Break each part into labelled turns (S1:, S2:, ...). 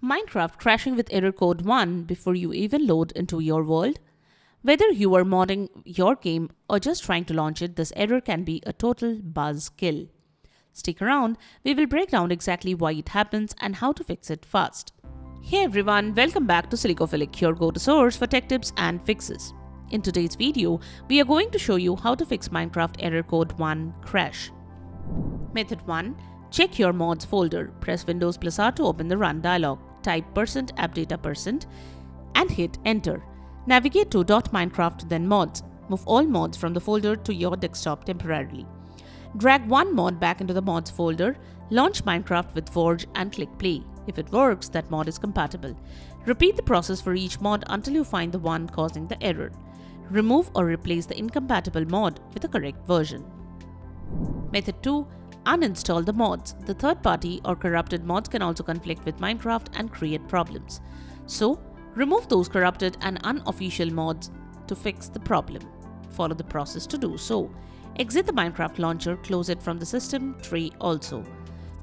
S1: Minecraft crashing with error code 1 before you even load into your world? Whether you are modding your game or just trying to launch it, this error can be a total buzzkill. Stick around, we will break down exactly why it happens and how to fix it fast. Hey everyone, welcome back to Silicophilic, your go-to source for tech tips and fixes. In today's video, we are going to show you how to fix Minecraft error code 1 crash. Method 1. Check your mods folder. Press Windows plus R to open the Run dialog. Type %appdata% and hit enter. Navigate to .minecraft then mods. Move all mods from the folder to your desktop temporarily. Drag one mod back into the mods folder, launch Minecraft with Forge and click play. If it works, that mod is compatible. Repeat the process for each mod until you find the one causing the error. Remove or replace the incompatible mod with the correct version. Method 2. Uninstall the mods. The third-party or corrupted mods can also conflict with Minecraft and create problems. So, remove those corrupted and unofficial mods to fix the problem. Follow the process to do so. Exit the Minecraft launcher, close it from the system tray also.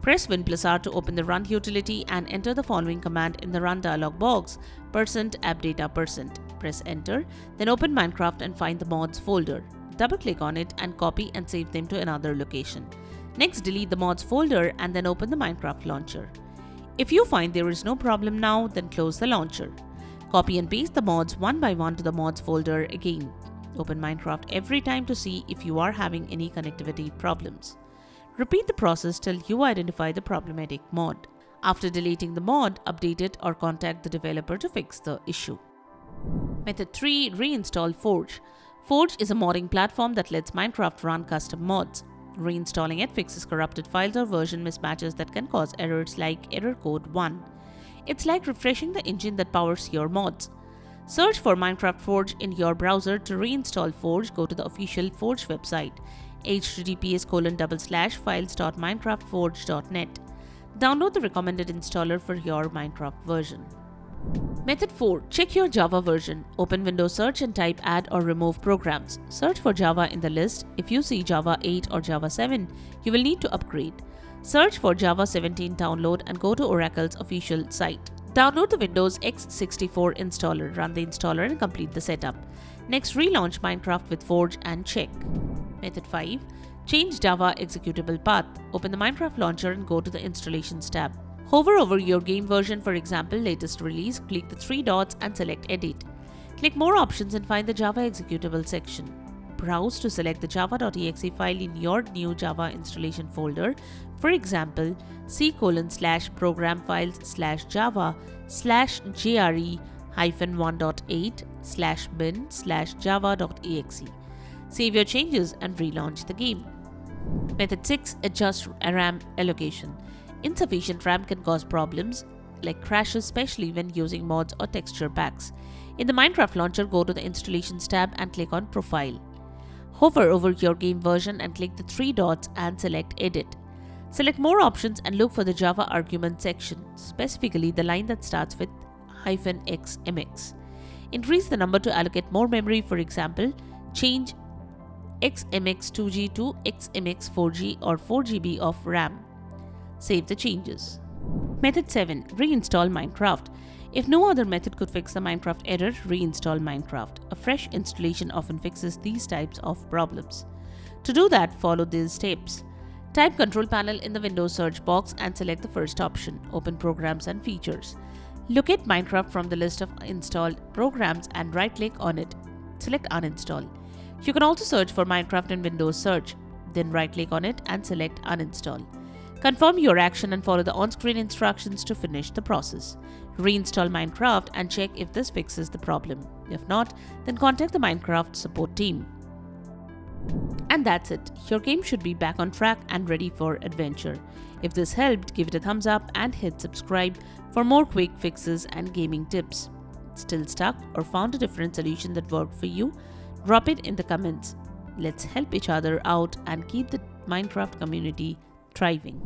S1: Press Win plus R to open the Run utility and enter the following command in the Run dialog box, %appdata%. Press Enter, then open Minecraft and find the mods folder. Double-click on it and copy and save them to another location. Next, delete the mods folder and then open the Minecraft launcher. If you find there is no problem now, then close the launcher. Copy and paste the mods one by one to the mods folder again. Open Minecraft every time to see if you are having any connectivity problems. Repeat the process till you identify the problematic mod. After deleting the mod, update it or contact the developer to fix the issue. Method 3. Reinstall Forge. Forge is a modding platform that lets Minecraft run custom mods. Reinstalling it fixes corrupted files or version mismatches that can cause errors like error code 1. It's like refreshing the engine that powers your mods. Search for Minecraft Forge in your browser. To reinstall Forge, go to the official Forge website, https://files.minecraftforge.net. Download the recommended installer for your Minecraft version. Method 4. Check your Java version. Open Windows Search and type Add or Remove Programs. Search for Java in the list. If you see Java 8 or Java 7, you will need to upgrade. Search for Java 17 download and go to Oracle's official site. Download the Windows x64 installer, run the installer and complete the setup. Next, relaunch Minecraft with Forge and check. Method 5. Change Java executable path. Open the Minecraft launcher and go to the Installations tab. Hover over your game version, for example, latest release, click the three dots and select Edit. Click More Options and find the Java executable section. Browse to select the java.exe file in your new Java installation folder, for example, c/programfiles/java/jre-1.8/bin/java.exe. Save your changes and relaunch the game. Method 6. Adjust RAM allocation. Insufficient RAM can cause problems like crashes, especially when using mods or texture packs. In the Minecraft launcher, go to the Installations tab and click on Profile. Hover over your game version and click the three dots and select Edit. Select More Options and look for the Java argument section, specifically the line that starts with -xmx. Increase the number to allocate more memory, for example, change xmx2g to xmx4g or 4GB of RAM. Save the changes. Method 7. Reinstall Minecraft. If no other method could fix the Minecraft error, reinstall Minecraft. A fresh installation often fixes these types of problems. To do that, follow these steps. Type Control Panel in the Windows search box and select the first option, Open Programs and Features. Locate Minecraft from the list of installed programs and right-click on it. Select Uninstall. You can also search for Minecraft in Windows Search, then right-click on it and select Uninstall. Confirm your action and follow the on-screen instructions to finish the process. Reinstall Minecraft and check if this fixes the problem. If not, then contact the Minecraft support team. And that's it. Your game should be back on track and ready for adventure. If this helped, give it a thumbs up and hit subscribe for more quick fixes and gaming tips. Still stuck or found a different solution that worked for you? Drop it in the comments. Let's help each other out and keep the Minecraft community thriving.